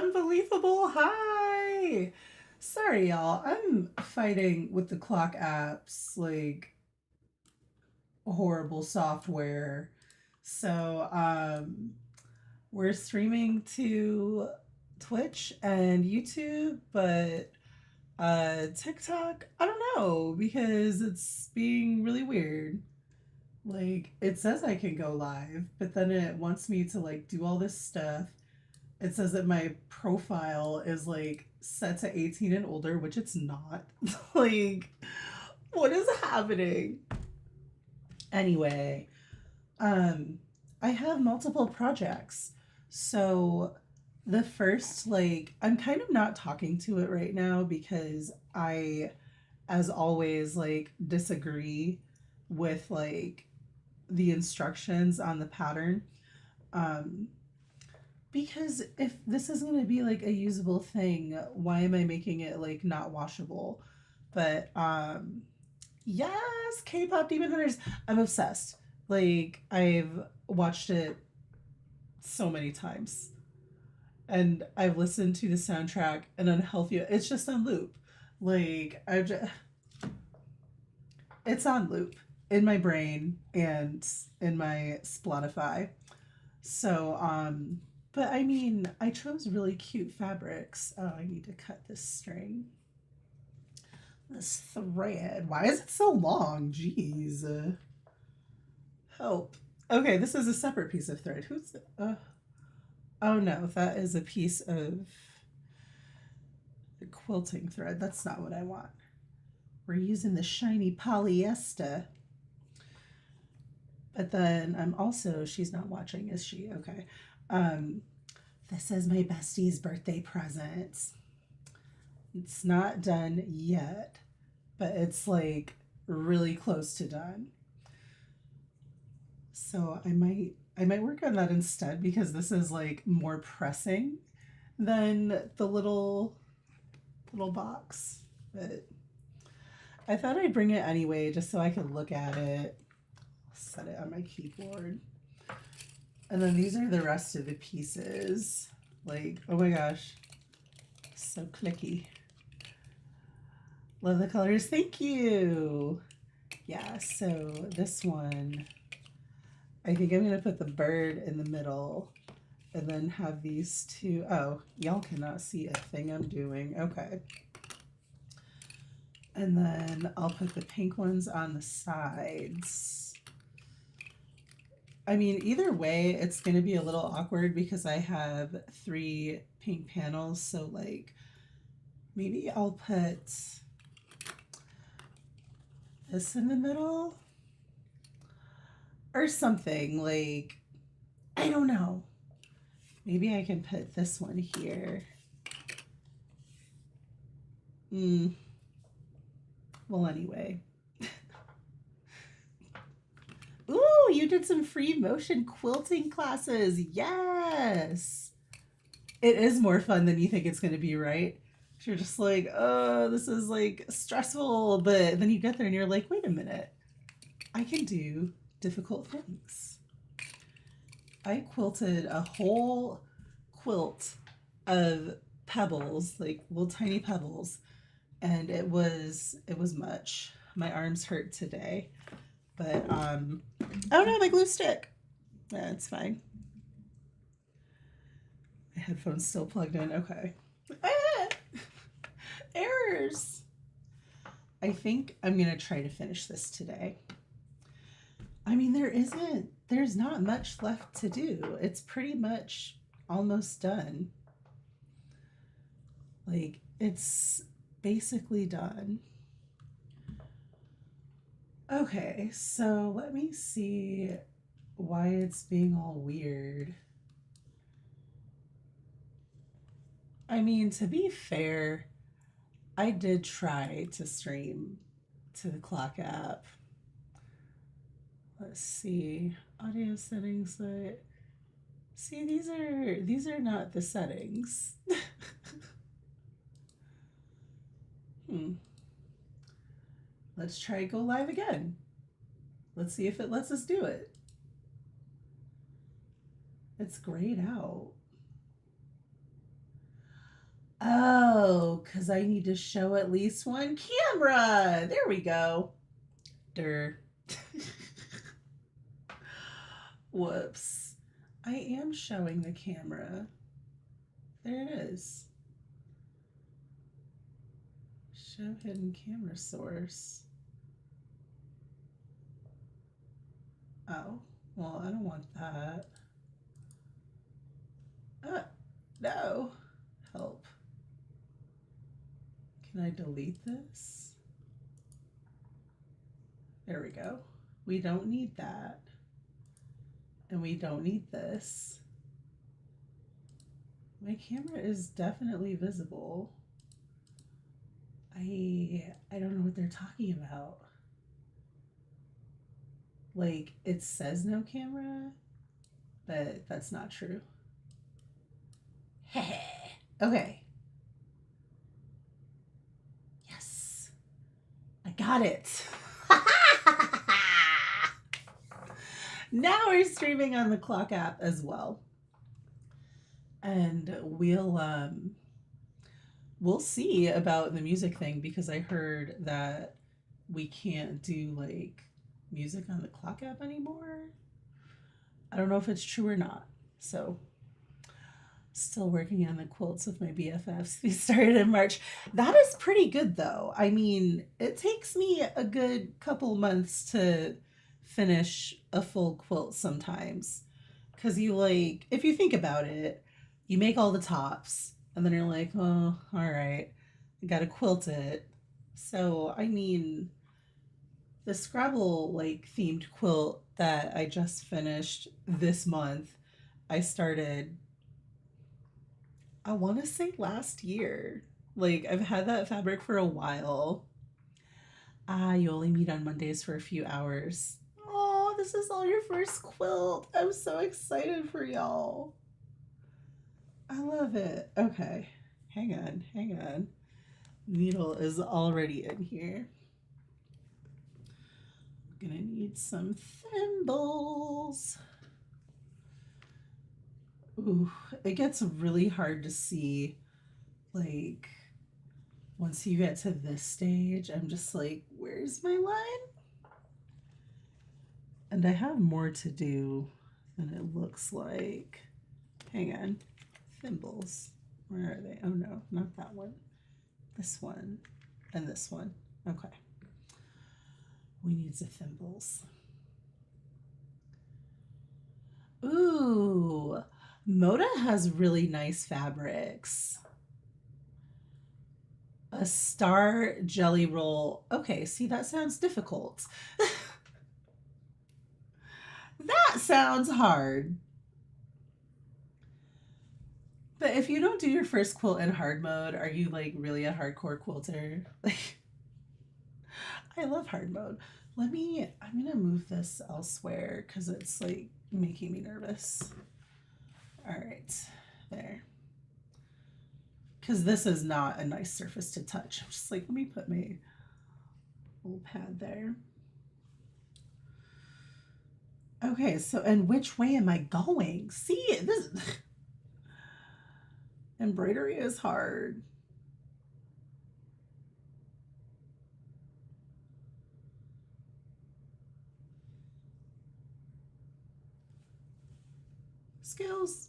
Unbelievable. Hi. Sorry, y'all. I'm fighting with the clock apps, like horrible software. So, we're streaming to Twitch and YouTube, but TikTok, I don't know because it's being really weird. Like it says I can go live, but then it wants me to like do all this stuff. It says that my profile is like set to 18 and older, which it's not. Like, what is happening? Anyway, um, I have multiple projects. So the first, like, I'm kind of not talking to it right now because I, as always, like, disagree with like the instructions on the pattern. Um, Because if this is going to be like a usable thing, why am I making it like not washable? But yes, K-pop Demon Hunters. I'm obsessed. Like I've watched it so many times and I've listened to the soundtrack and unhealthy it's just on loop. Like I just it's on loop in my brain and in my Spotify. So, but I mean, I chose really cute fabrics. Oh, I need to cut this string. This thread. Why is it so long? Jeez. Help. Okay, this is a separate piece of thread. Who's. Oh no, that is a piece of the quilting thread. That's not what I want. We're using the shiny polyester. But then I'm also, she's not watching, is she? Okay. Um, this is my bestie's birthday present. It's not done yet, but it's like really close to done. So I might work on that instead because this is like more pressing than the little box. But I thought I'd bring it anyway just so I could look at it. I'll set it on my keyboard. And then these are the rest of the pieces. Like, oh my gosh, so clicky. Love the colors. Thank you. Yeah, so this one, I think I'm going to put the bird in the middle and then have these two. Oh, y'all cannot see a thing I'm doing. Okay. And then I'll put the pink ones on the sides. I mean, either way, it's going to be a little awkward because I have 3 pink panels. So, like, maybe I'll put this in the middle or something. Like, I don't know. Maybe I can put this one here. Well, anyway. Ooh, you did some free motion quilting classes. Yes. It is more fun than you think it's going to be, right? You're just like, oh, this is like stressful. But then you get there and you're like, wait a minute. I can do difficult things. I quilted a whole quilt of pebbles, like little tiny pebbles, and it was much. My arms hurt today. But oh no, my glue stick. Yeah, it's fine. My headphones still plugged in. Okay. Ah, errors. I think I'm gonna try to finish this today. I mean, there's not much left to do. It's pretty much almost done. Like, it's basically done. Okay, so let me see why it's being all weird. I mean, to be fair, I did try to stream to the clock app. Let's see. Audio settings. See, these are not the settings. Hmm. Let's try go live again. Let's see if it lets us do it. It's grayed out. Oh, because I need to show at least one camera. There we go. Durr. Whoops. I am showing the camera. There it is. Show hidden camera source. Oh, well, I don't want that. No. Help. Can I delete this? There we go. We don't need that. And we don't need this. My camera is definitely visible. I don't know what they're talking about. Like, it says no camera, but that's not true. Okay. Yes. I got it. Now we're streaming on the Clock app as well. And we'll see about the music thing, because I heard that we can't do like music on the Clock app anymore. I don't know if it's true or not. So still working on the quilts with my BFFs. We started in March. That is pretty good though. I mean, it takes me a good couple months to finish a full quilt sometimes. Cause you like, if you think about it, you make all the tops and then you're like, oh, all right, I gotta quilt it. So, I mean, the Scrabble like themed quilt that I just finished this month, I started, I want to say last year. Like, I've had that fabric for a while. Ah, you only meet on Mondays for a few hours. Oh, this is all your first quilt. I'm so excited for y'all. I love it. Okay, hang on, hang on. Needle is already in here. I'm gonna need some thimbles. Ooh, it gets really hard to see, like, once you get to this stage, I'm just like, where's my line? And I have more to do than it looks like. Hang on. Thimbles. Where are they? Oh no, not that one. This one and this one. Okay. We need the thimbles. Ooh, Moda has really nice fabrics. A star jelly roll. Okay, see, that sounds difficult. That sounds hard. But if you don't do your first quilt in hard mode, are you like really a hardcore quilter? Like, I love hard mode. I'm gonna move this elsewhere because it's like making me nervous. All right, there. Because this is not a nice surface to touch. I'm just like, let me put my little pad there. Okay, so, and which way am I going? See, this embroidery is hard. Skills.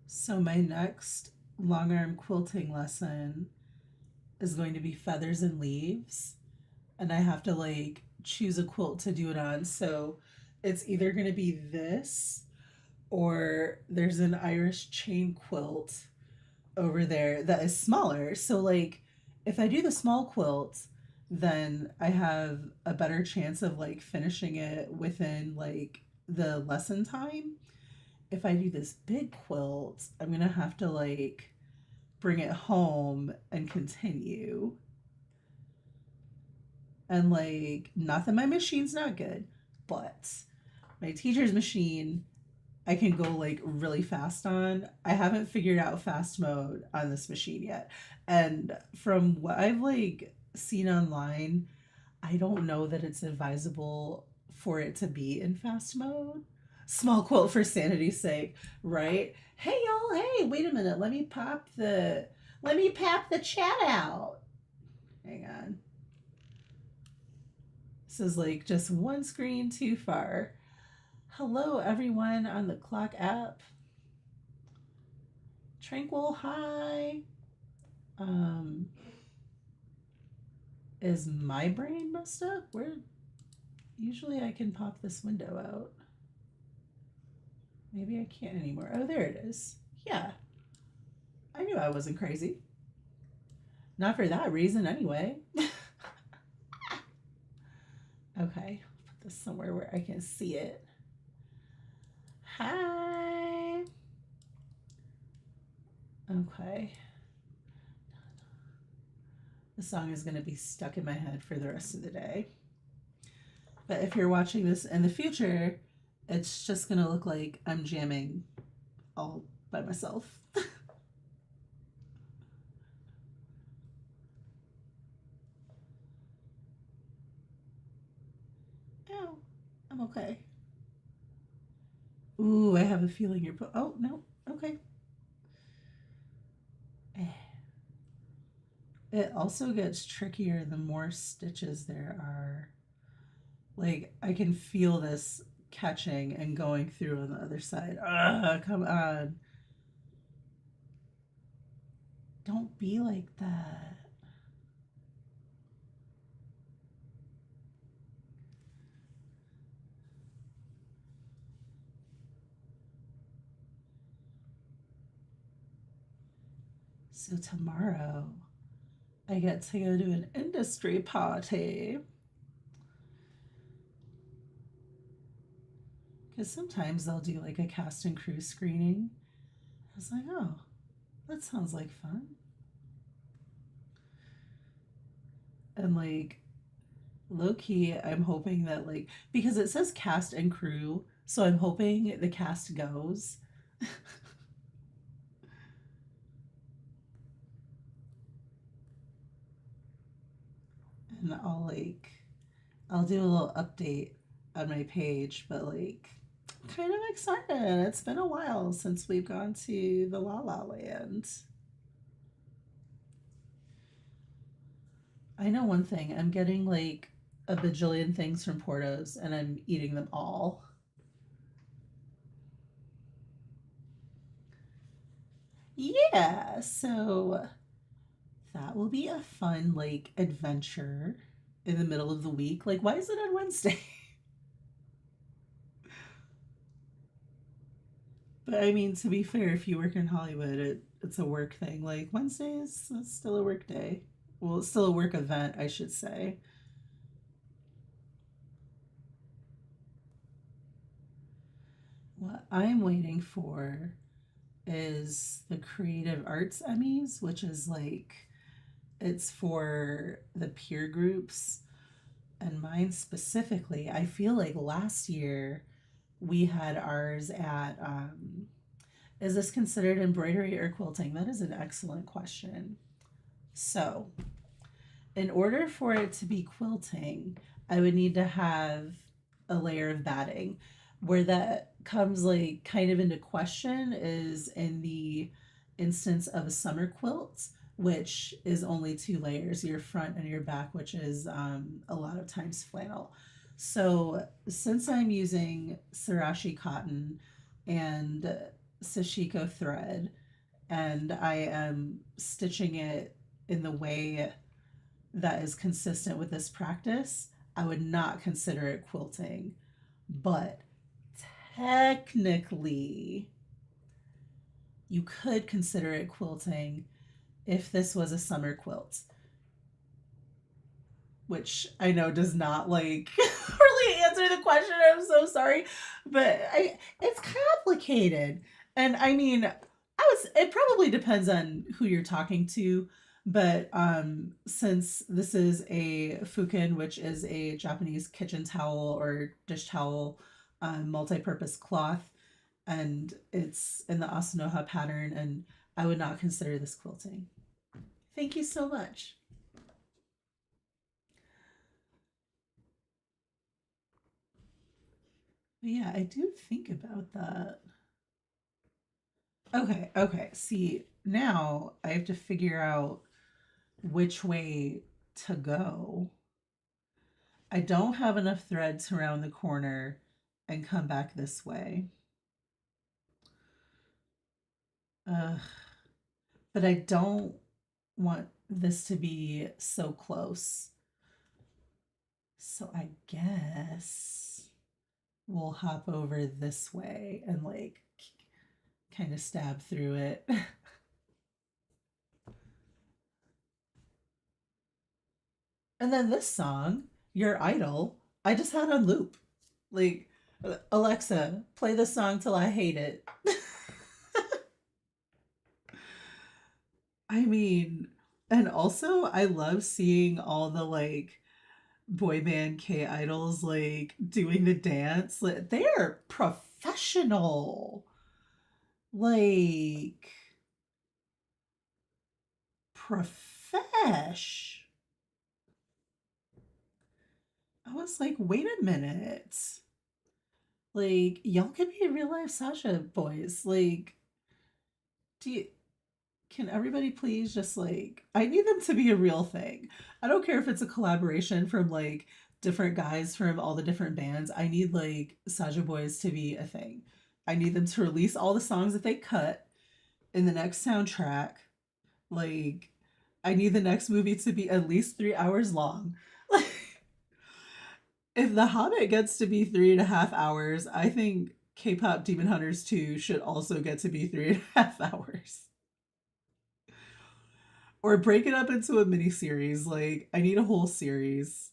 So my next long arm quilting lesson is going to be feathers and leaves, and I have to like choose a quilt to do it on. So it's either going to be this, or there's an Irish chain quilt over there that is smaller. So like if I do the small quilt, then I have a better chance of like finishing it within like the lesson time. If I do this big quilt, I'm gonna have to like bring it home and continue. And like, not that my machine's not good, but my teacher's machine I can go like really fast on. I haven't figured out fast mode on this machine yet. And from what I've like seen online, I don't know that it's advisable for it to be in fast mode. Small quote for sanity's sake, right? Hey y'all, hey, wait a minute. Let me pop the chat out. Hang on. This is like just one screen too far. Hello everyone on the clock app. Tranquil, hi. Um is my brain messed up? Where usually I can pop this window out. Maybe I can't anymore. Oh, there it is. Yeah. I knew I wasn't crazy. Not for that reason, anyway. Okay. Put this somewhere where I can see it. Hi. Okay. The song is going to be stuck in my head for the rest of the day. But if you're watching this in the future, it's just going to look like I'm jamming all by myself. Ow. I'm okay. Ooh, I have a feeling you're oh, no. Okay. It also gets trickier the more stitches there are. Like, I can feel this catching and going through on the other side. Ugh, come on. Don't be like that. So tomorrow, I get to go to an industry party. Because sometimes they'll do like a cast and crew screening. I was like, oh, that sounds like fun. And like, low key, I'm hoping that, like, because it says cast and crew, so I'm hoping the cast goes. And I'll do a little update on my page, but like, kind of excited. It's been a while since we've gone to the La La Land. I know one thing. I'm getting like a bajillion things from Portos, and I'm eating them all. Yeah, so that will be a fun like adventure in the middle of the week. Like, why is it on Wednesday? But I mean, to be fair, if you work in Hollywood, it's a work thing. Like, Wednesdays, it's still a work day. Well, it's still a work event, I should say. What I'm waiting for is the Creative Arts Emmys, which is like, it's for the peer groups. And mine specifically, I feel like last year we had ours at, is this considered embroidery or quilting? That is an excellent question. So, in order for it to be quilting, I would need to have a layer of batting. Where that comes like kind of into question is in the instance of a summer quilt, which is only two layers, your front and your back, which is a lot of times flannel. So since I'm using Sarashi cotton and Sashiko thread, and I am stitching it in the way that is consistent with this practice, I would not consider it quilting. But technically, you could consider it quilting if this was a summer quilt, which I know does not like really answer the question. I'm so sorry, but it's complicated. And I mean, it probably depends on who you're talking to, but since this is a fukin, which is a Japanese kitchen towel or dish towel multi-purpose cloth, and it's in the Asanoha pattern, and I would not consider this quilting. Thank you so much. But yeah, I do think about that. Okay, okay. See, now I have to figure out which way to go. I don't have enough thread to round the corner and come back this way. Ugh. But I don't want this to be so close. So I guess we'll hop over this way and like kind of stab through it. And then this song, Your Idol, I just had on loop. Like, Alexa, play this song till I hate it. I mean, and also I love seeing all the like boy band K idols like doing the dance. Like, they're professional. Like profesh. I was like, wait a minute. Like, y'all could be real life Sasha boys. Like, do you, can everybody please just like, I need them to be a real thing. I don't care if it's a collaboration from like different guys from all the different bands. I need like Saja Boys to be a thing. I need them to release all the songs that they cut in the next soundtrack. Like, I need the next movie to be at least 3 hours long. Like, if The Hobbit gets to be 3.5 hours, I think K-pop Demon Hunters 2 should also get to be 3.5 hours. Or break it up into a mini series. Like, I need a whole series.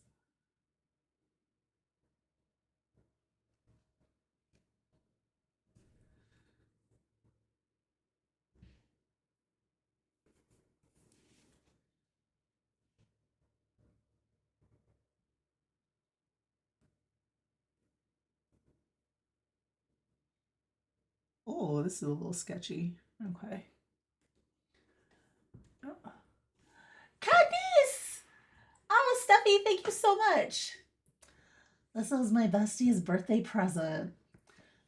Oh, this is a little sketchy. Okay. Oh. Candice! Oh, Steffi, thank you so much. This was my bestie's birthday present.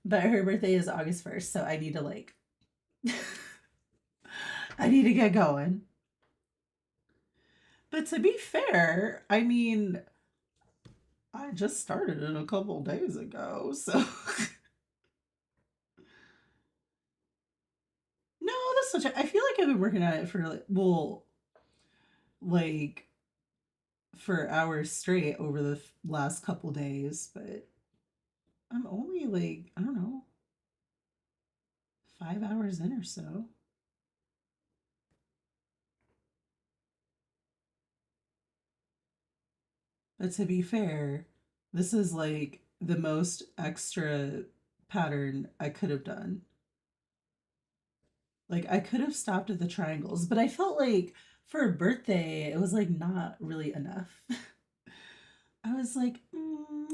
But her birthday is August 1st, so I need to like I need to get going. But to be fair, I mean, I just started it a couple days ago, so no, that's such a. I feel like I've been working on it for like, well, like for hours straight over the last couple days, but I'm only like I don't know 5 hours in or so. But to be fair, this is like the most extra pattern I could have done. Like I could have stopped at the triangles, but I felt like for a birthday, it was like not really enough. I was like,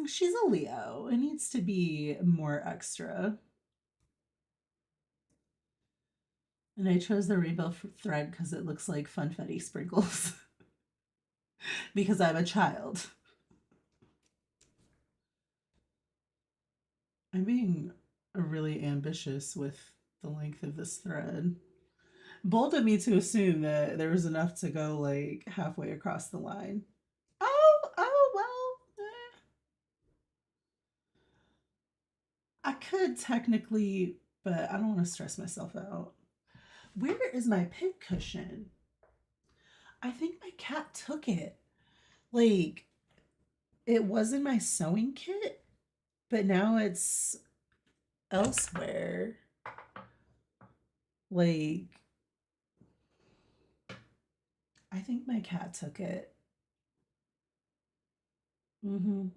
she's a Leo. It needs to be more extra. And I chose the rainbow thread because it looks like funfetti sprinkles. Because I'm a child. I'm being really ambitious with the length of this thread. Bold of me to assume that there was enough to go like halfway across the line. Well. I could technically, but I don't want to stress myself out. Where is my pin cushion? I think my cat took it. Like, it was in my sewing kit, but now it's elsewhere. Like, I think my cat took it. Mm-hmm.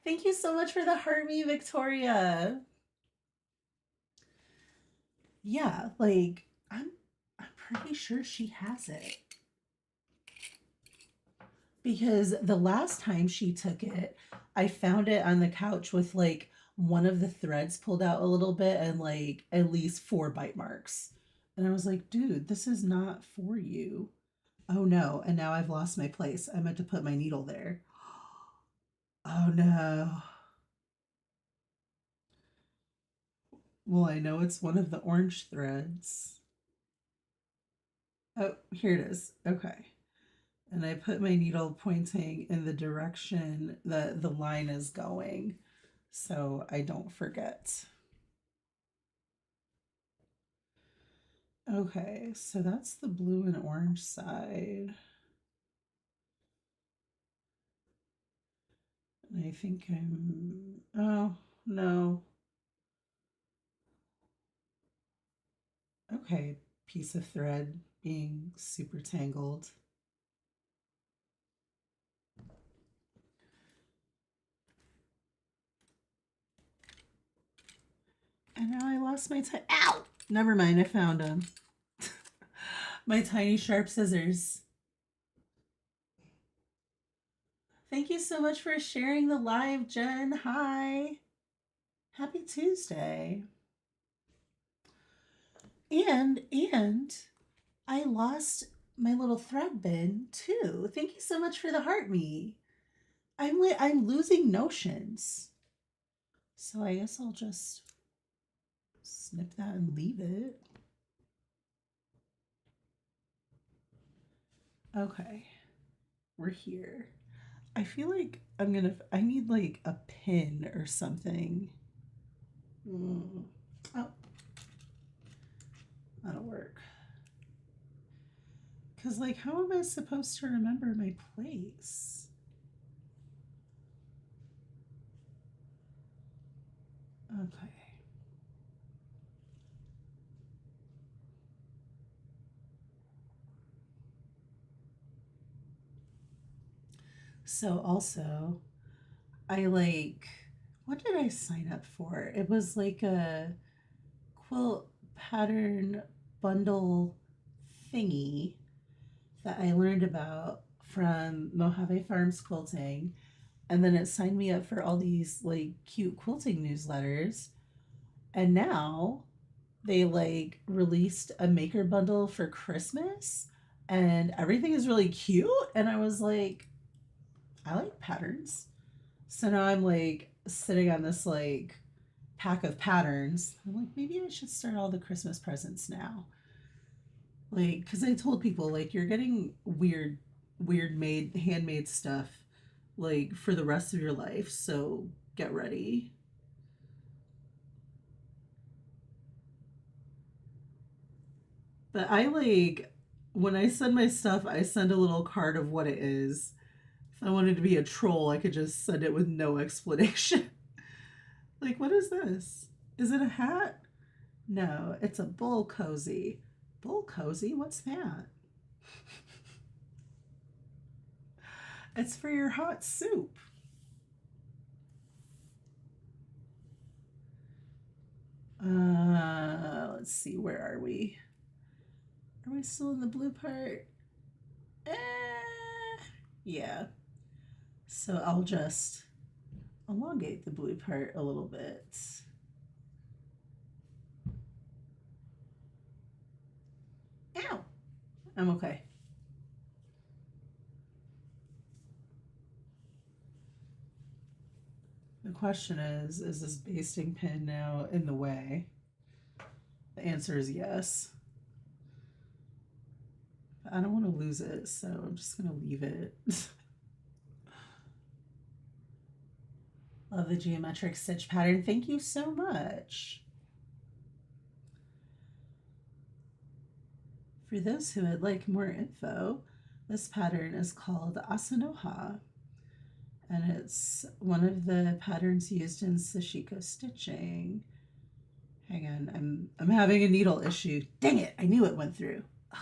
Thank you so much for the heart me, Victoria. Yeah, like I'm pretty sure she has it. Because the last time she took it, I found it on the couch with like one of the threads pulled out a little bit and like at least 4 bite marks. And I was like, dude, this is not for you. Oh no, and now I've lost my place. I meant to put my needle there. Oh no. Well, I know it's one of the orange threads. Oh, here it is. Okay. And I put my needle pointing in the direction that the line is going so I don't forget. Okay, so that's the blue and orange side. And I think oh, no. Okay, piece of thread being super tangled. And now I lost my ow! Never mind, I found them. My tiny sharp scissors. Thank you so much for sharing the live, Jen. Hi. Happy Tuesday. And I lost my little thread bin too. Thank you so much for the heart me. I'm losing notions. So I guess I'll just snip that and leave it. Okay. We're here. I feel like I need like a pin or something. Oh, that'll work. Because, like, how am I supposed to remember my place? Okay. So, also, what did I sign up for? It was like a quilt pattern bundle thingy that I learned about from Mojave Farms Quilting. And then it signed me up for all these like cute quilting newsletters. And now they like released a maker bundle for Christmas and everything is really cute. And I was like, I like patterns. So now I'm like sitting on this like pack of patterns. I'm like, maybe I should start all the Christmas presents now. Like, because I told people, like, you're getting weird made, handmade stuff, like, for the rest of your life. So get ready. But I like, when I send my stuff, I send a little card of what it is. If I wanted to be a troll, I could just send it with no explanation. Like, what is this? Is it a hat? No, it's a bull cozy. Bull cozy? What's that? It's for your hot soup. Let's see, where are we? Are we still in the blue part? Yeah. So I'll just elongate the blue part a little bit. Ow! I'm okay. The question is this basting pin now in the way? The answer is yes. But I don't want to lose it, so I'm just going to leave it. Love the geometric stitch pattern. Thank you so much. For those who would like more info, this pattern is called Asanoha, and it's one of the patterns used in Sashiko stitching. Hang on, I'm having a needle issue. Dang it, I knew it went through. Ugh.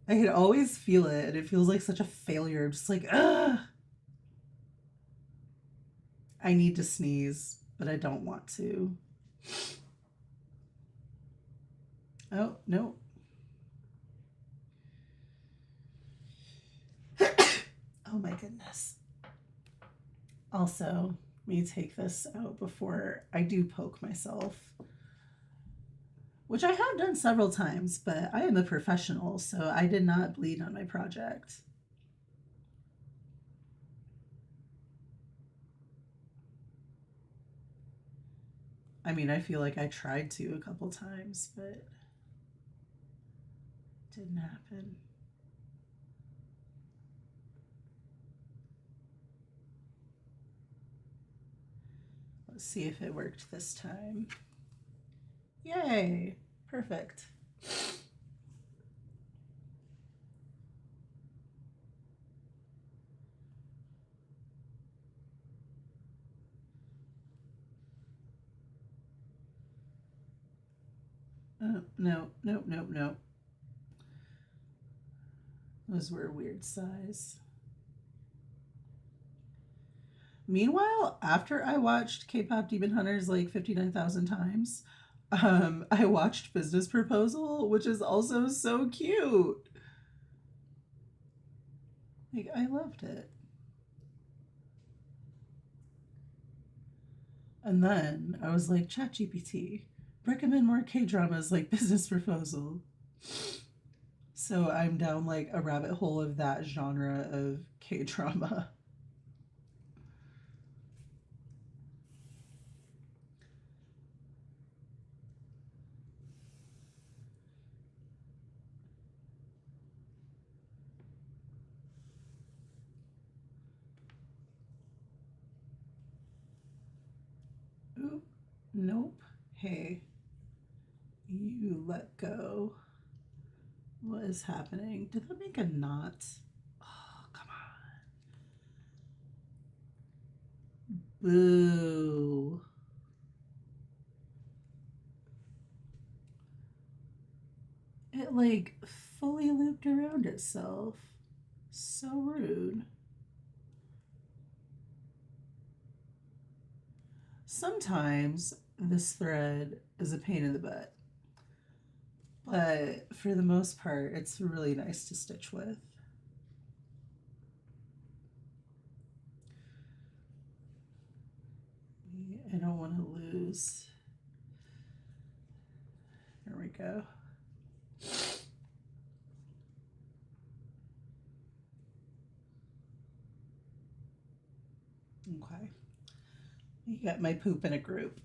I can always feel it, and it feels like such a failure. I'm just like, ugh. I need to sneeze, but I don't want to. Oh, no. Oh my goodness. Also, let me take this out before I do poke myself. which I have done several times, but I am a professional, so I did not bleed on my project. I mean, I feel like I tried to a couple times, but it didn't happen. Let's see if it worked this time. Yay! Perfect. Oh, no, nope, nope, nope. Those were a weird size. Meanwhile, after I watched K-pop Demon Hunters like 59,000 times, I watched Business Proposal, which is also so cute. Like, I loved it. And then I was like, ChatGPT, recommend more K dramas like Business Proposal. So I'm down like a rabbit hole of that genre of K drama. Ooh, nope. Hey, you let go. What is happening? Did that make a knot? Oh, come on. Boo. It like fully looped around itself. So rude. Sometimes this thread is a pain in the butt, but for the most part, it's really nice to stitch with. I don't want to lose. There we go. Okay. You got my poop in a group.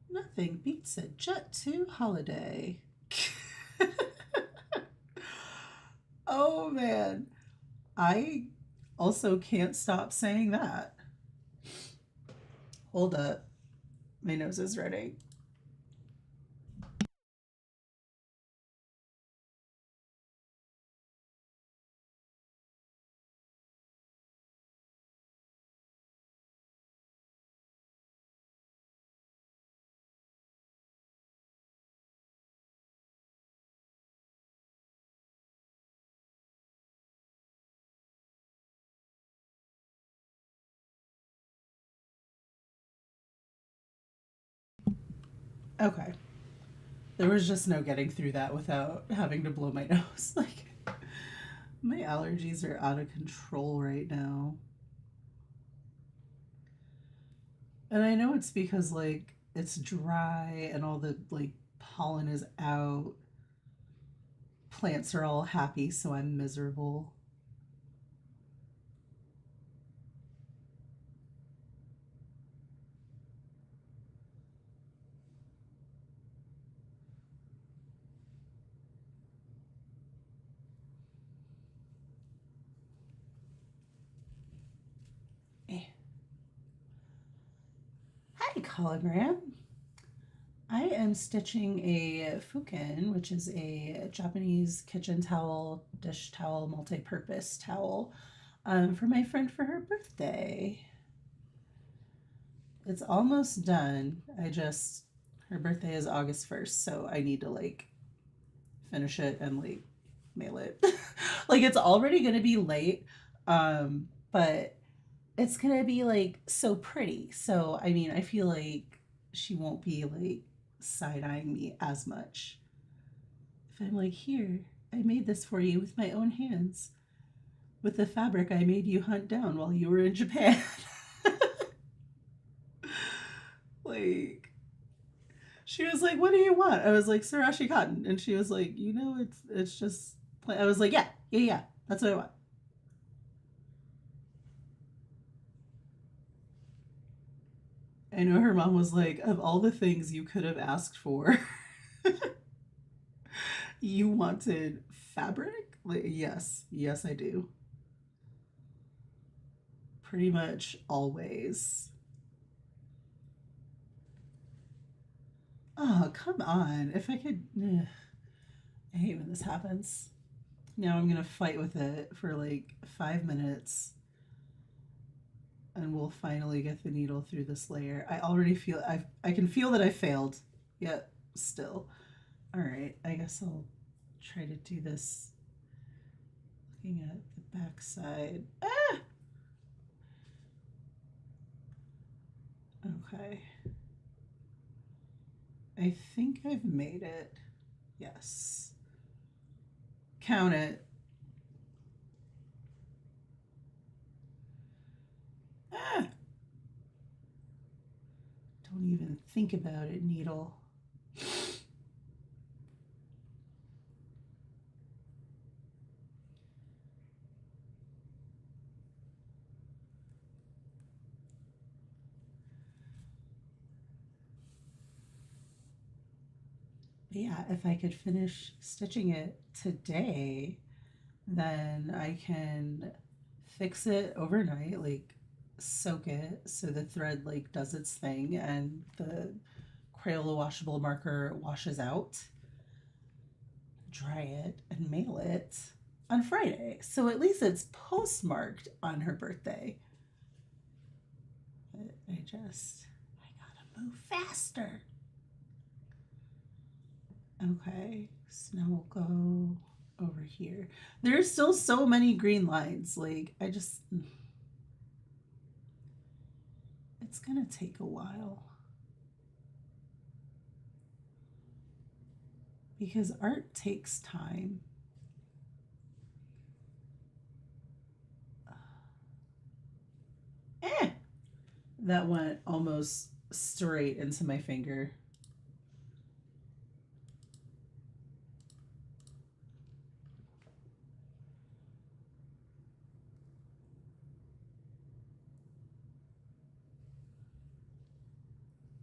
Nothing beats a Jet2 holiday. Oh man. I also can't stop saying that. Hold up. My nose is running. Okay. There was just no getting through that without having to blow my nose. Like, my allergies are out of control right now. And I know it's because, like, it's dry and all the, like, pollen is out. Plants are all happy, so I'm miserable. Eh. Hi, Cologram. I am stitching a fuken, which is a Japanese kitchen towel, dish towel, multi-purpose towel, for my friend for her birthday. It's almost done. Her birthday is August 1st, so I need to like finish it and like mail it. Like it's already gonna be late, but it's gonna be like so pretty. So I mean, I feel like she won't be like side eyeing me as much if I'm like, here, I made this for you with my own hands. with the fabric I made you hunt down while you were in Japan. Like, she was like, "What do you want?" I was like, "Surashi cotton," and she was like, "You know, it's just." I was like, "Yeah, yeah, yeah, that's what I want." I know her mom was like, "Of all the things you could have asked for, you wanted fabric?" Like, yes, yes, I do. Pretty much always. Oh, come on. If I could. Ugh, I hate when this happens. Now I'm going to fight with it for like 5 minutes and we'll finally get the needle through this layer. I already feel. I can feel that I failed, yet still. All right, I guess I'll try to do this looking at the back side. Ah! Okay. I think I've made it. Yes. Count it. Ah! Don't even think about it, needle. But yeah, if I could finish stitching it today, then I can fix it overnight, like soak it so the thread like does its thing and the Crayola washable marker washes out, dry it, and mail it on Friday. So at least it's postmarked on her birthday. But I gotta move faster. Okay, so now we'll go over here. There's still so many green lines. Like, it's gonna take a while. Because art takes time. Eh! That went almost straight into my finger.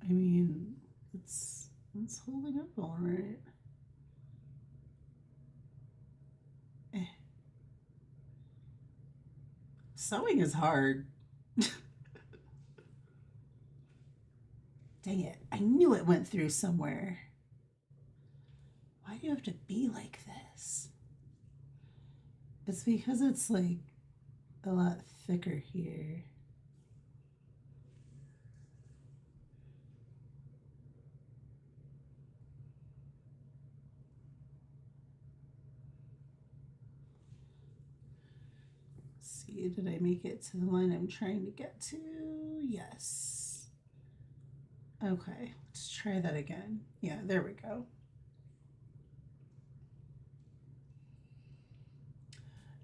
I mean, it's holding up all right. Eh. Sewing is hard. Dang it. I knew it went through somewhere. Why do you have to be like this? It's because it's like a lot thicker here. Let's see, did I make it to the line I'm trying to get to? Yes. Okay, let's try that again. Yeah, there we go.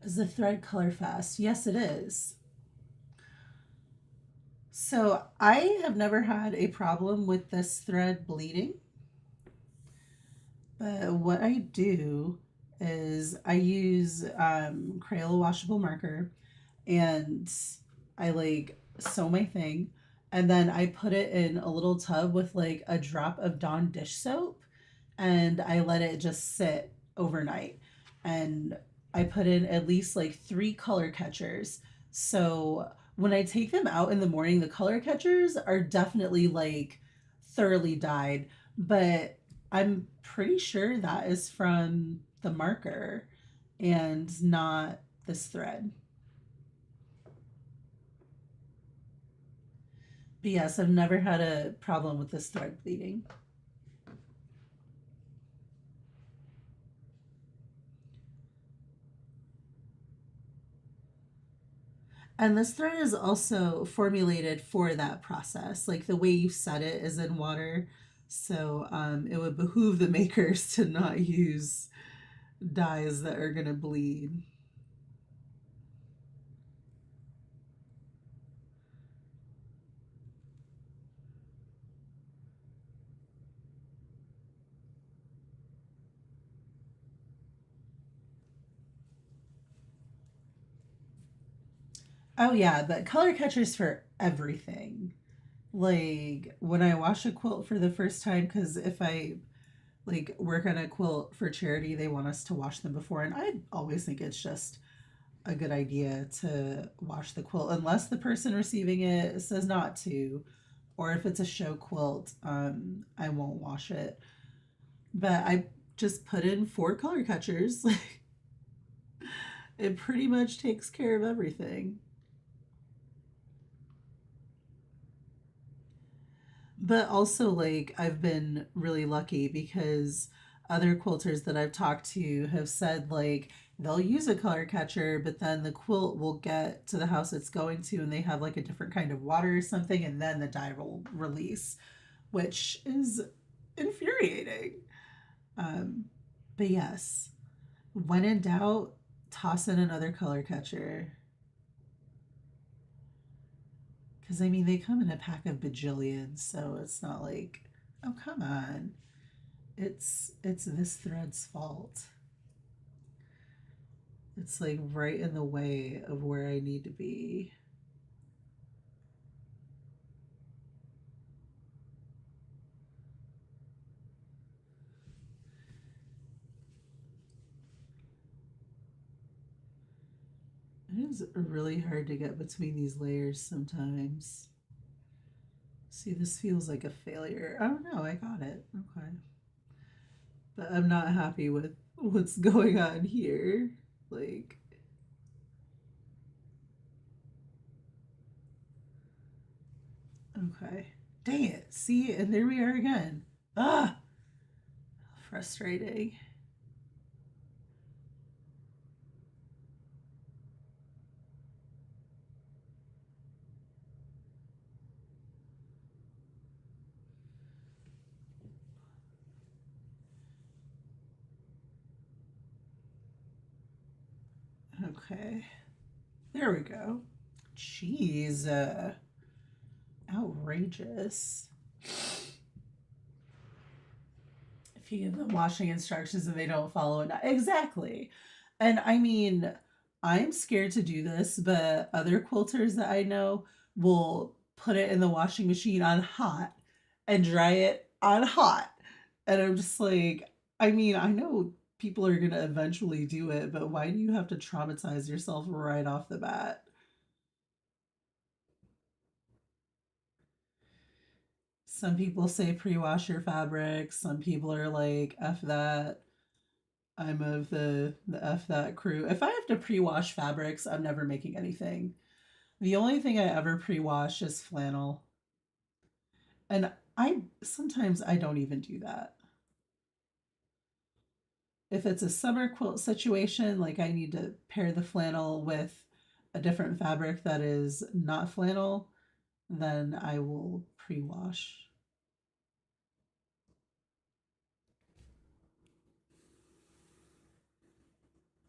Is the thread color fast? Yes, it is. So I have never had a problem with this thread bleeding. But what I do is I use Crayola washable marker and I like sew my thing and then I put it in a little tub with like a drop of Dawn dish soap and I let it just sit overnight. And I put in at least like 3 color catchers. So when I take them out in the morning, the color catchers are definitely like thoroughly dyed, but I'm pretty sure that is from the marker and not this thread. But yes, I've never had a problem with this thread bleeding. And this thread is also formulated for that process. Like the way you set it is in water. So it would behoove the makers to not use dyes that are going to bleed. Oh yeah, but color catchers for everything. Like when I wash a quilt for the first time, because if I like work on a quilt for charity, they want us to wash them before, and I always think it's just a good idea to wash the quilt unless the person receiving it says not to, or if it's a show quilt, I won't wash it. But I just put in 4 color catchers. It pretty much takes care of everything. But also, like, I've been really lucky because other quilters that I've talked to have said, like, they'll use a color catcher, but then the quilt will get to the house it's going to, and they have like a different kind of water or something, and then the dye will release, which is infuriating. Um, but yes, when in doubt, toss in another color catcher. Because I mean, they come in a pack of bajillions, so it's not like, oh come on, it's this thread's fault. It's like right in the way of where I need to be. It is really hard to get between these layers sometimes. See, this feels like a failure. I don't know, I got it. Okay. But I'm not happy with what's going on here. Like, okay. Dang it. See, and there we are again. Ah, frustrating. Okay. There we go. Jeez. Outrageous. If you give them washing instructions and they don't follow it. Exactly. And I mean, I'm scared to do this, but other quilters that I know will put it in the washing machine on hot and dry it on hot. And I'm just like, I mean, I know people are going to eventually do it, but why do you have to traumatize yourself right off the bat? Some people say pre-wash your fabrics. Some people are like, F that. I'm of the F that crew. If I have to pre-wash fabrics, I'm never making anything. The only thing I ever pre-wash is flannel. And I sometimes I don't even do that. If it's a summer quilt situation, like I need to pair the flannel with a different fabric that is not flannel, then I will pre-wash.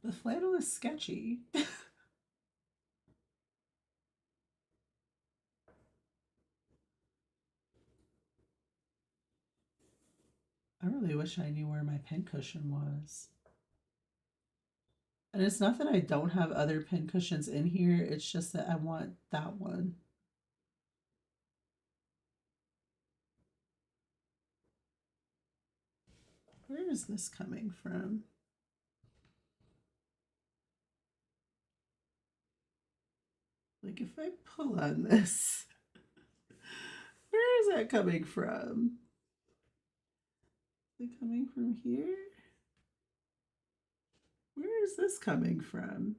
The flannel is sketchy. I really wish I knew where my pincushion was. And it's not that I don't have other pincushions in here, it's just that I want that one. Where is this coming from? Like, if I pull on this, where is that coming from? Is it coming from here? Where is this coming from?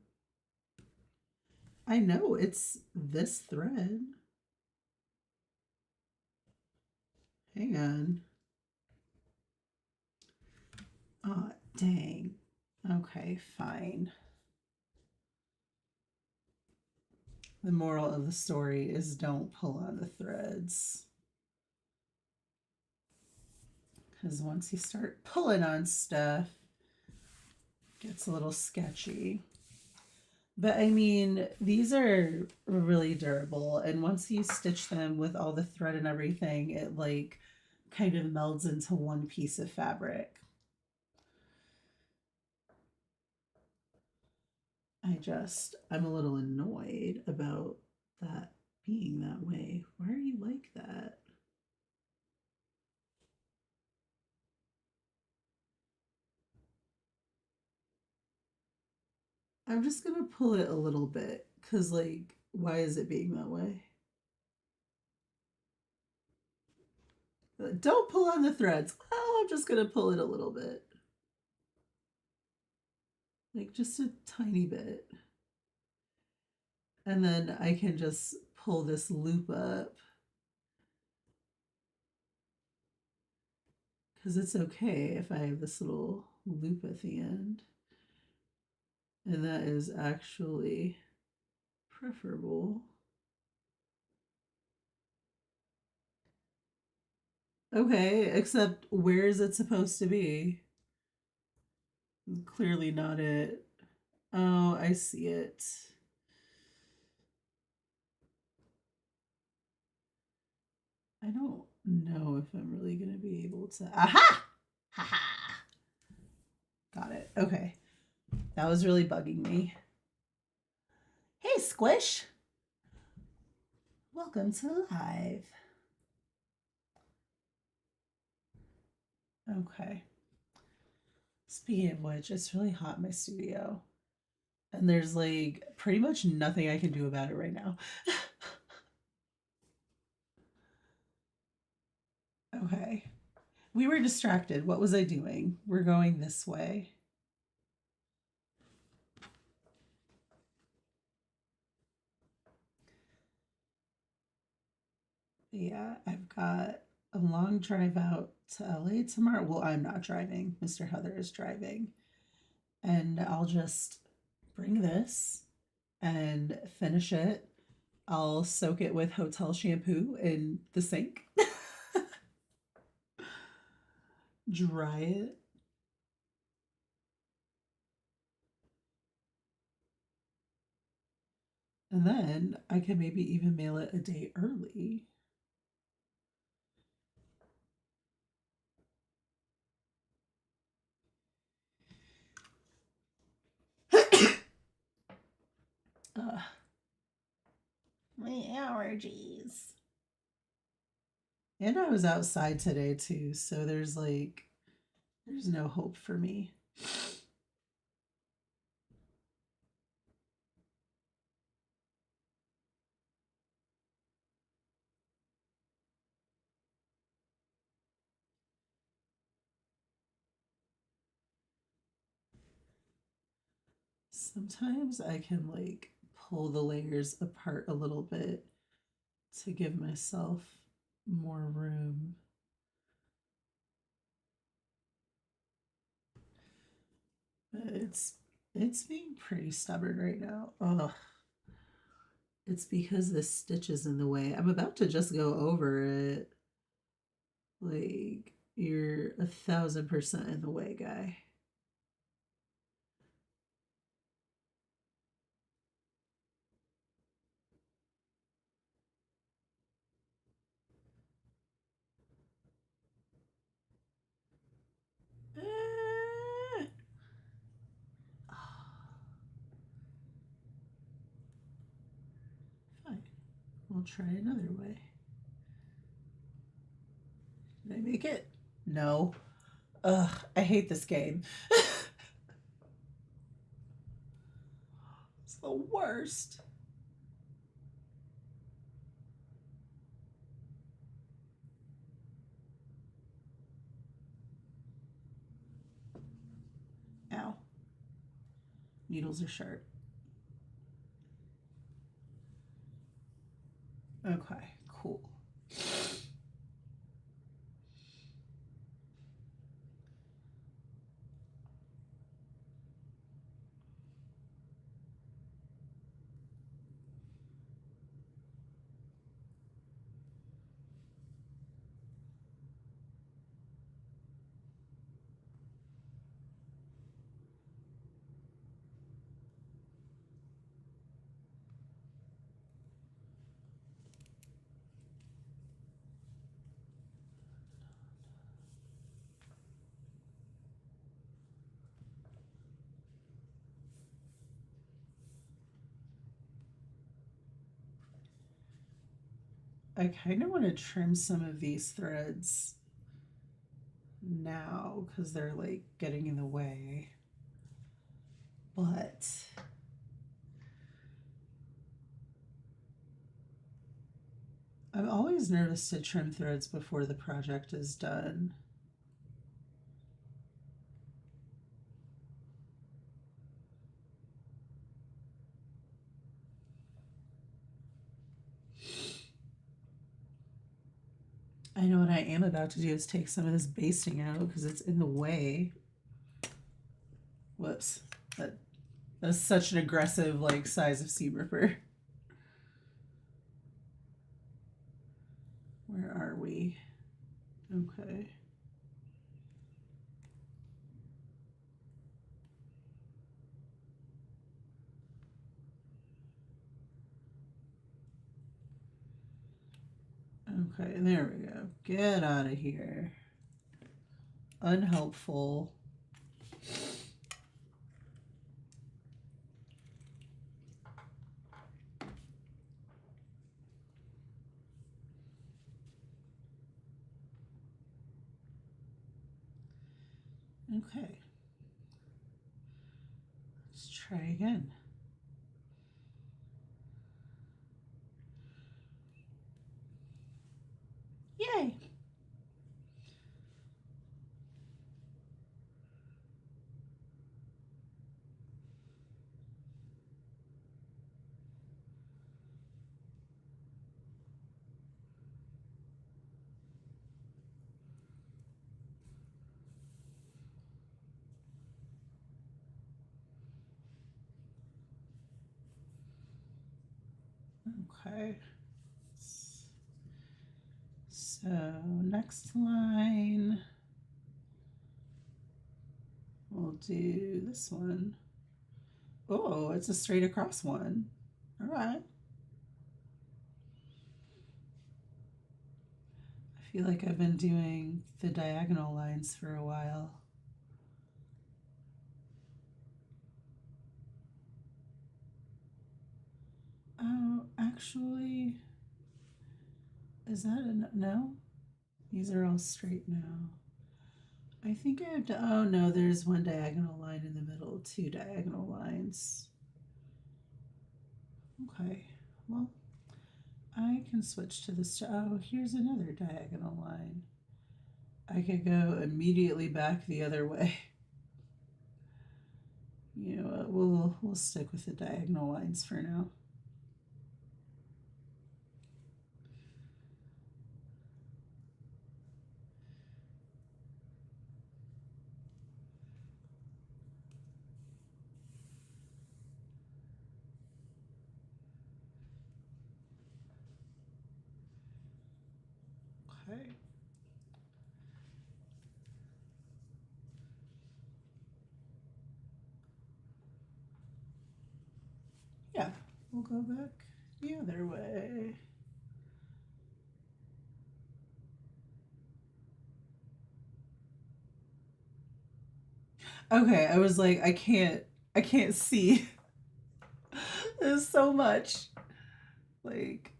I know it's this thread. Hang on. Oh, dang. Okay, fine. The moral of the story is don't pull on the threads. Because once you start pulling on stuff, it gets a little sketchy. But I mean, these are really durable. And once you stitch them with all the thread and everything, it like kind of melds into one piece of fabric. I'm a little annoyed about that being that way. Why are you like that? I'm just gonna pull it a little bit because, like, why is it being that way? Don't pull on the threads. Oh, I'm just gonna pull it a little bit. Like, just a tiny bit. And then I can just pull this loop up because it's okay if I have this little loop at the end. And that is actually preferable. Okay, except where is it supposed to be? Clearly not it. Oh, I see it. I don't know if I'm really going to be able to. Aha! Ha ha! Got it. Okay. That was really bugging me. Hey, Squish! Welcome to live. Okay. Speaking of which, it's really hot in my studio. And there's like pretty much nothing I can do about it right now. Okay. We were distracted. What was I doing? We're going this way. Yeah, I've got a long drive out to LA tomorrow. Well, I'm not driving. Mr. Heather is driving. And I'll just bring this and finish it. I'll soak it with hotel shampoo in the sink, dry it. And then I can maybe even mail it a day early. My allergies. And I was outside today too, so there's no hope for me. Sometimes I can like pull the layers apart a little bit to give myself more room. But it's being pretty stubborn right now. Ugh. It's because this stitch is in the way. I'm about to just go over it. Like, you're 1,000% in the way, guy. Ah. Fine. We'll try another way. Did I make it? No. Ugh, I hate this game. It's the worst. Ow. Needles are sharp. Okay, cool. I kind of want to trim some of these threads now because they're like getting in the way. But I'm always nervous to trim threads before the project is done. I know what I am about to do is take some of this basting out because it's in the way. Whoops. That's such an aggressive like size of seam ripper. Where are we? Okay. Okay, there we go. Get out of here. Unhelpful. Okay. Let's try again. Yay! Okay. So next line, we'll do this one. Oh, it's a straight across one. All right. I feel like I've been doing the diagonal lines for a while. Oh, actually, is that a no? These are all straight now. I think I have to, oh no, there's one diagonal line in the middle, two diagonal lines. Okay, well, I can switch to this. Oh, here's another diagonal line. I could go immediately back the other way. You know what, we'll stick with the diagonal lines for now. Okay. Yeah, we'll go back the other way. Okay, I was like, I can't see. There's so much. Like,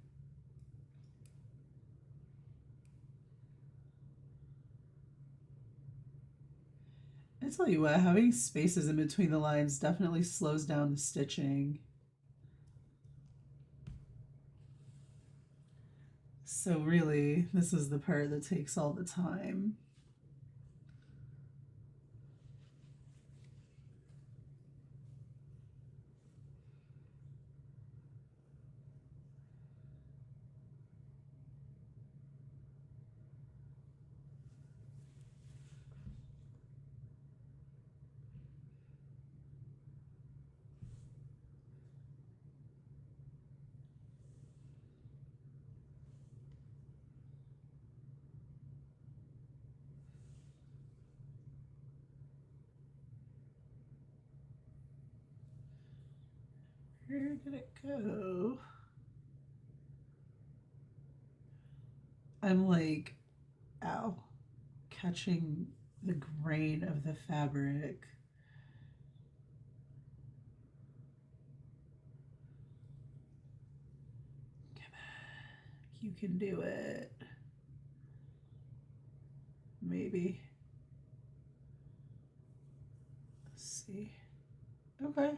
I tell you what, having spaces in between the lines definitely slows down the stitching. So really, this is the part that takes all the time. Where did it go? I'm like, ow, catching the grain of the fabric. you can do it. Maybe. Let's see. Okay.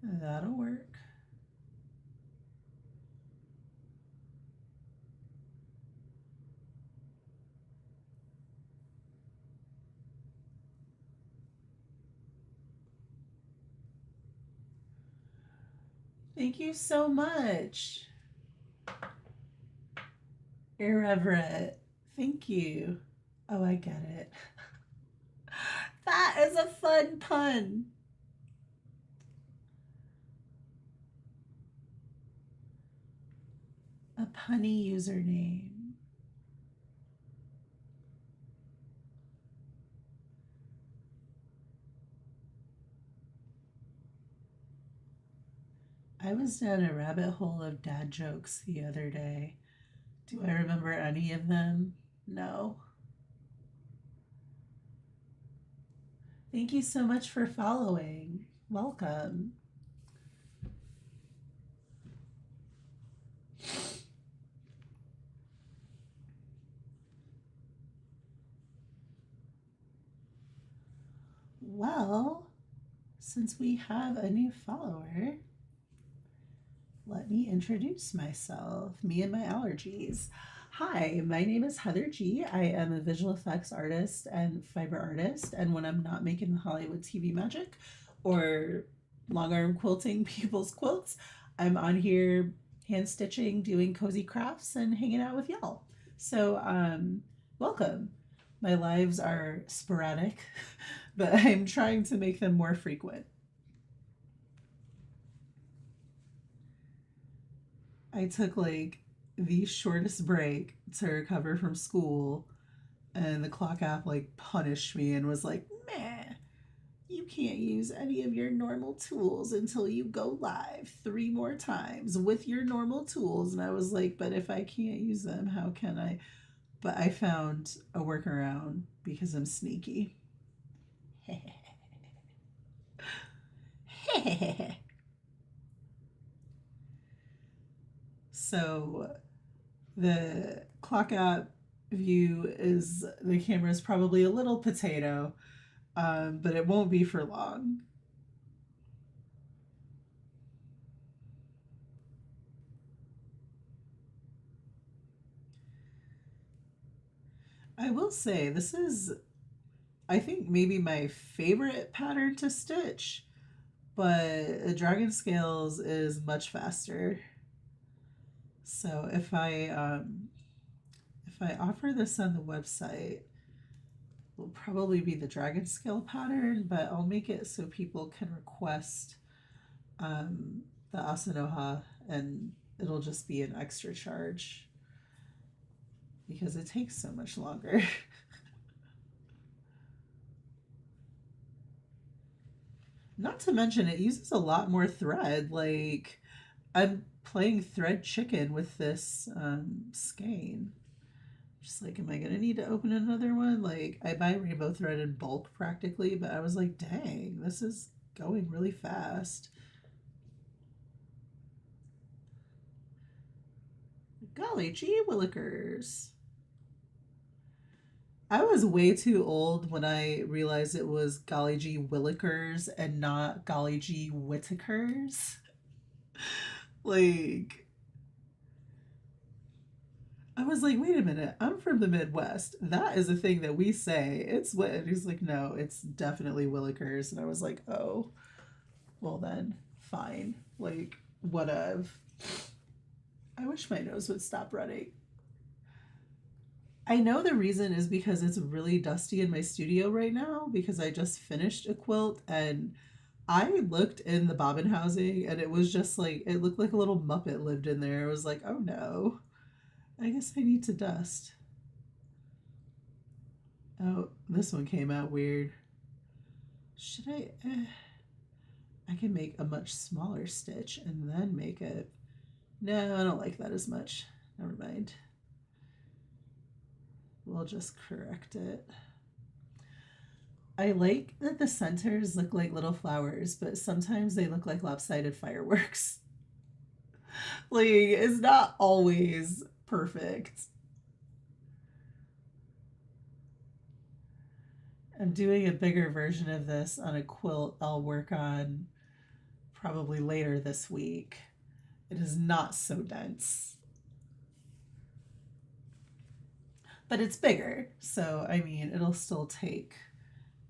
That'll work. Thank you so much. Irreverent. Thank you. Oh, I get it. That is a fun pun. A punny username. I was down a rabbit hole of dad jokes the other day. Do I remember any of them? No. Thank you so much for following. Welcome. Well, since we have a new follower, let me introduce myself, me and my allergies. Hi, my name is Heather G. I am a visual effects artist and fiber artist. And when I'm not making Hollywood TV magic or long arm quilting people's quilts, I'm on here hand stitching, doing cozy crafts, and hanging out with y'all. So, welcome. My lives are sporadic, but I'm trying to make them more frequent. I took like the shortest break to recover from school, and the clock app like punished me and was like, "Meh, you can't use any of your normal tools until you go live 3 more times with your normal tools." And I was like, "But if I can't use them, how can I?" But I found a workaround because I'm sneaky. So the clock app view is the camera is probably a little potato, but it won't be for long. I will say this is, I think, maybe my favorite pattern to stitch, but Dragon Scales is much faster. So if I offer this on the website, will probably be the Dragon Scale pattern, but I'll make it so people can request the Asanoha, and it'll just be an extra charge because it takes so much longer. Not to mention, it uses a lot more thread. Like, I'm playing thread chicken with this skein. Just like, am I gonna need to open another one? Like, I buy rainbow thread in bulk practically, but I was like, dang, this is going really fast. Golly gee willikers. I was way too old when I realized it was Golly G Willikers and not Golly G Whitakers. Like, I was like, wait a minute, I'm from the Midwest. That is a thing that we say. It's what? And he's like, no, it's definitely Willikers. And I was like, oh, well then, fine. Like, whatever. I wish my nose would stop running. I know the reason is because it's really dusty in my studio right now because I just finished a quilt, and I looked in the bobbin housing and it was just like, it looked like a little Muppet lived in there. I was like, oh no, I guess I need to dust. Oh, this one came out weird. Should I? I can make a much smaller stitch and then make it. No, I don't like that as much. Never mind. We'll just correct it. I like that the centers look like little flowers, but sometimes they look like lopsided fireworks. Like, it's not always perfect. I'm doing a bigger version of this on a quilt I'll work on probably later this week. It is not so dense, but it's bigger. So, I mean, it'll still take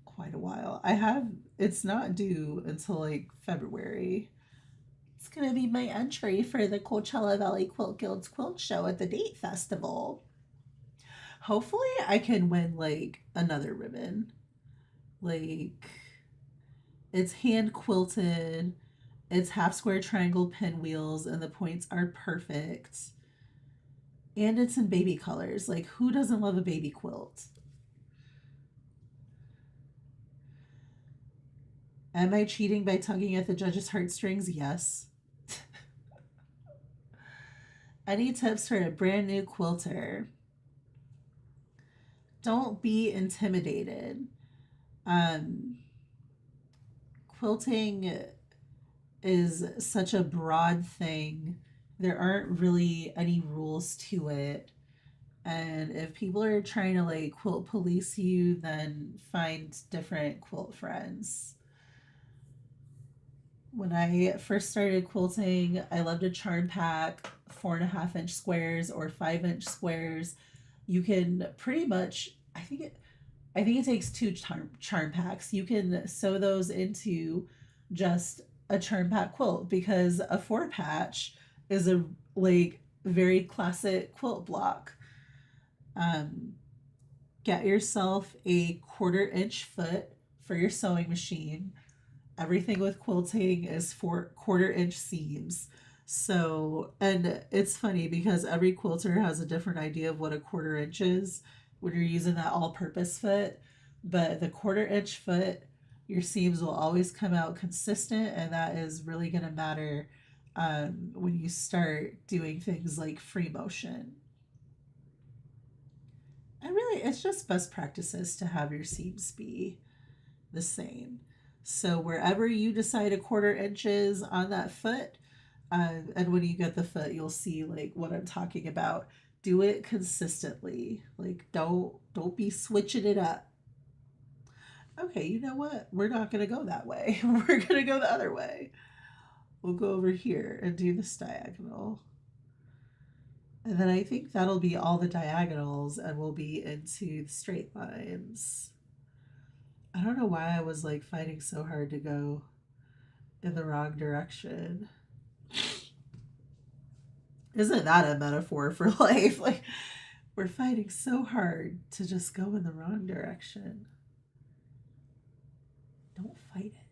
quite a while. It's not due until like February. It's going to be my entry for the Coachella Valley Quilt Guild's quilt show at the Date Festival. Hopefully, I can win like another ribbon. Like, it's hand quilted, it's half square triangle pinwheels, and the points are perfect. And it's in baby colors. Like, who doesn't love a baby quilt? Am I cheating by tugging at the judge's heartstrings? Yes. Any tips for a brand new quilter? Don't be intimidated. Um, Quilting is such a broad thing. There aren't really any rules to it. And if people are trying to like quilt police you, then find different quilt friends. When I first started quilting, I loved a charm pack, 4.5 inch squares or 5 inch squares. You can pretty much, I think it takes two charm packs. You can sew those into just a charm pack quilt because a 4 patch is a like very classic quilt block. Um, get yourself a 1/4 inch foot for your sewing machine. Everything with quilting is for 1/4 inch seams. So, and it's funny because every quilter has a different idea of what a 1/4 inch is when you're using that all purpose foot. But the 1/4 inch foot, your seams will always come out consistent, and that is really going to matter when you start doing things like free motion. And really, it's just best practices to have your seams be the same. So wherever you decide a 1/4 inch is on that foot, and when you get the foot, you'll see like what I'm talking about. Do it consistently. Like don't be switching it up. Okay, you know what? We're not gonna go that way. We're gonna go the other way. We'll go over here and do this diagonal. And then I think that'll be all the diagonals and we'll be into the straight lines. I don't know why I was like fighting so hard to go in the wrong direction. Isn't that a metaphor for life? Like, we're fighting so hard to just go in the wrong direction. Don't fight it.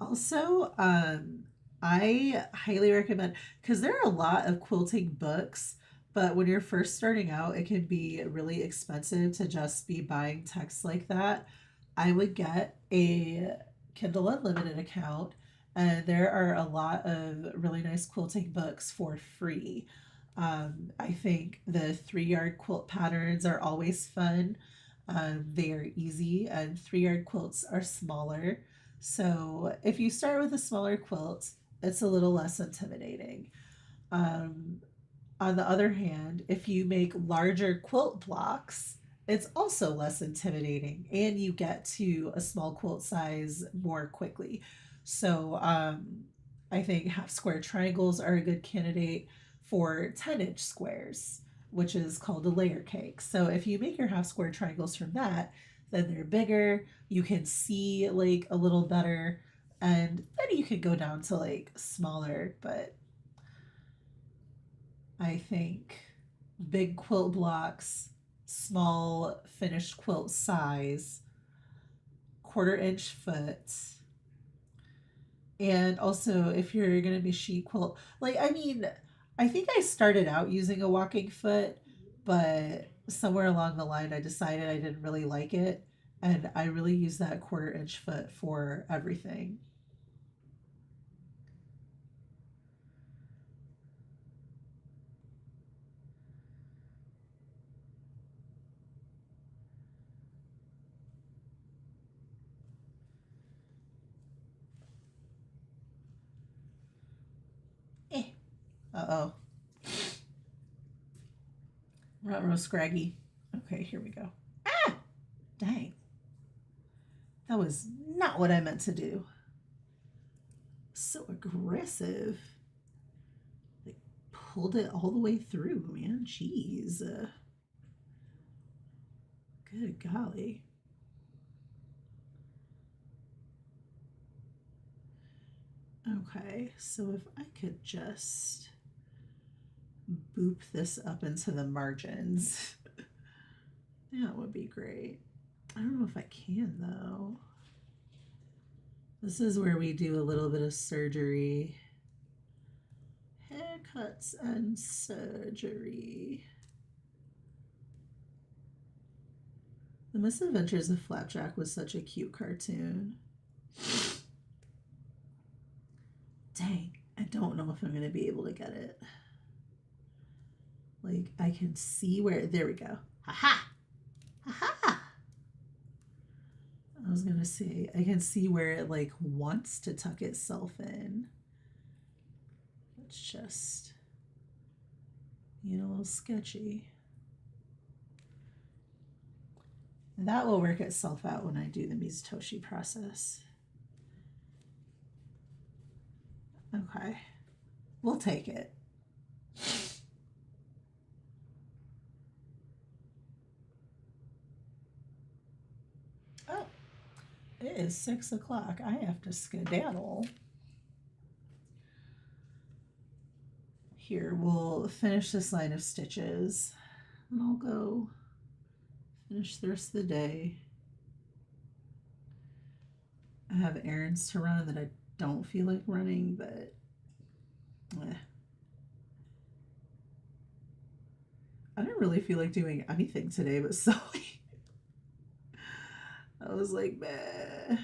Also, I highly recommend because there are a lot of quilting books, but when you're first starting out, it can be really expensive to just be buying texts like that. I would get a Kindle Unlimited account, and there are a lot of really nice quilting books for free. I think the 3 yard quilt patterns are always fun. They are easy, and 3 yard quilts are smaller. So if you start with a smaller quilt, it's a little less intimidating. Um, on the other hand, if you make larger quilt blocks, it's also less intimidating and you get to a small quilt size more quickly. So I think half square triangles are a good candidate for 10 inch squares, which is called a layer cake. So if you make your half square triangles from that, then they're bigger, you can see like a little better, and then you could go down to like smaller, but I think big quilt blocks, small finished quilt size, 1/4 inch foot. And also, if you're going to be sheet quilt, like, I mean, I think I started out using a walking foot, but somewhere along the line, I decided I didn't really like it. And I really use that 1/4 inch foot for everything. Uh-oh. Ruh-roh scraggy. Okay, here we go. Ah! Dang. That was not what I meant to do. So aggressive. Like, pulled it all the way through, man. Jeez. Good golly. Okay, so if I could just boop this up into the margins, that would be great. I don't know if I can though. This is where we do a little bit of surgery. Haircuts and surgery. The Misadventures of Flapjack was such a cute cartoon. Dang, I don't know if I'm going to be able to get it. Like, I can see where, there we go. Ha-ha! Ha-ha! I was going to say, I can see where it, like, wants to tuck itself in. It's just, you know, a little sketchy. That will work itself out when I do the Mizutoshi process. Okay, we'll take it. Oh, it is 6 o'clock. I have to skedaddle. Here, we'll finish this line of stitches and I'll go finish the rest of the day. I have errands to run that I don't feel like running, but I didn't really feel like doing anything today but sewing. I was like, meh.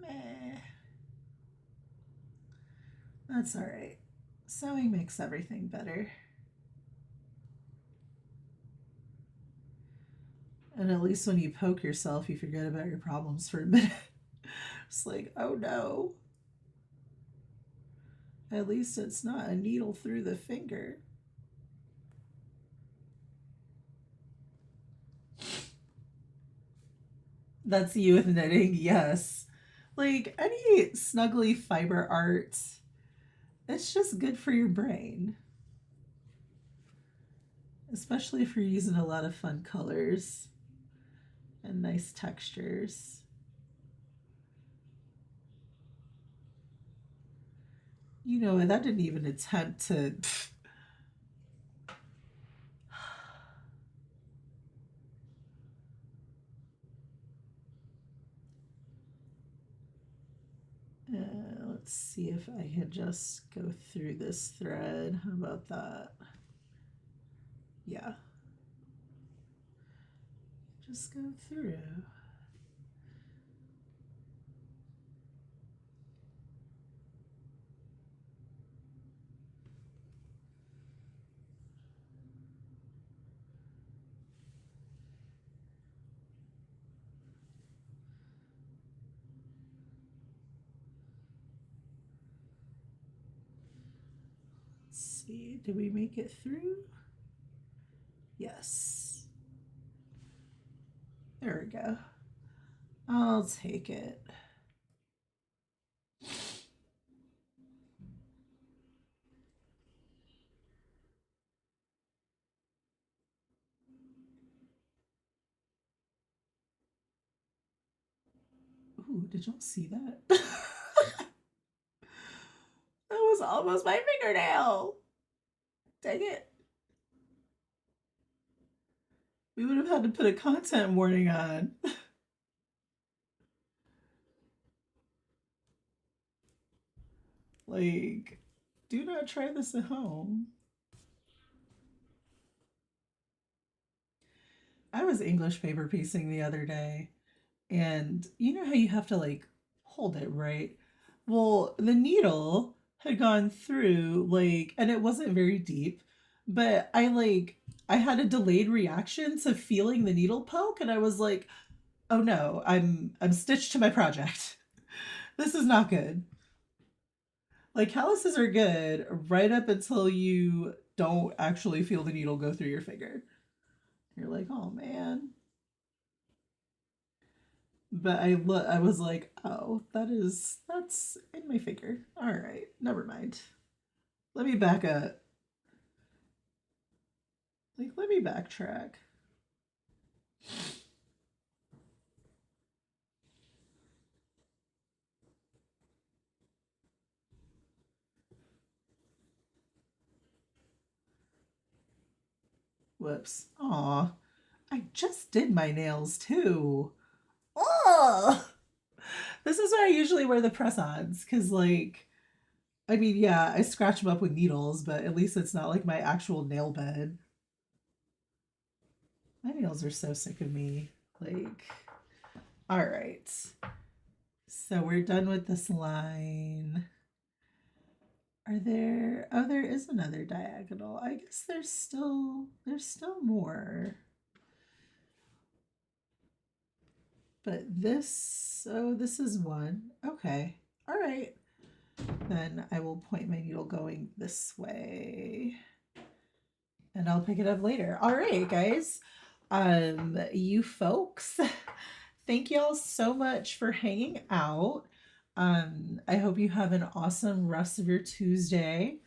Meh. That's all right. Sewing makes everything better. And at least when you poke yourself, you forget about your problems for a minute. It's like, oh no. At least it's not a needle through the finger. That's you with knitting, yes. Like any snuggly fiber art, it's just good for your brain. Especially if you're using a lot of fun colors and nice textures. You know, that didn't even attempt to. Let's see if I can just go through this thread. How about that? Yeah. Just go through. See, did we make it through? Yes. There we go. I'll take it. Ooh, did y'all see that? That was almost my fingernail. Dang it. We would have had to put a content warning on. Like, do not try this at home. I was English paper piecing the other day, and you know how you have to like hold it, right? Well, the needle had gone through like, and it wasn't very deep, but I had a delayed reaction to feeling the needle poke, and I was like, oh no, I'm stitched to my project. This is not good. Like calluses are good right up until you don't actually feel the needle go through your finger. You're like, oh man. But I was like, oh, that's in my finger. All right, never mind. Let me back up. Like, let me backtrack. Whoops. Aw. I just did my nails too. Oh, this is why I usually wear the press-ons, because like, I mean, yeah, I scratch them up with needles, but at least it's not like my actual nail bed. My nails are so sick of me. Like, all right. So we're done with this line. Are there, oh, there is another diagonal. I guess there's still more. But this, oh, this is one. Okay. All right. Then I will point my needle going this way. And I'll pick it up later. All right, guys. You folks, thank y'all so much for hanging out. I hope you have an awesome rest of your Tuesday.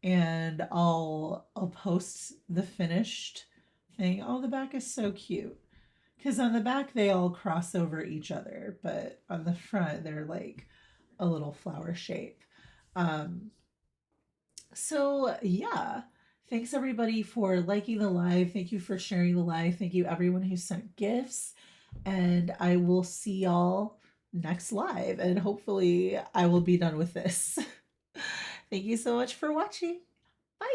And I'll post the finished thing. Oh, the back is so cute. Because on the back they all cross over each other, but on the front they're like a little flower shape. Um, so yeah, thanks everybody for liking the live. Thank you for sharing the live. Thank you everyone who sent gifts. And I will see y'all next live. And hopefully I will be done with this. Thank you so much for watching. Bye.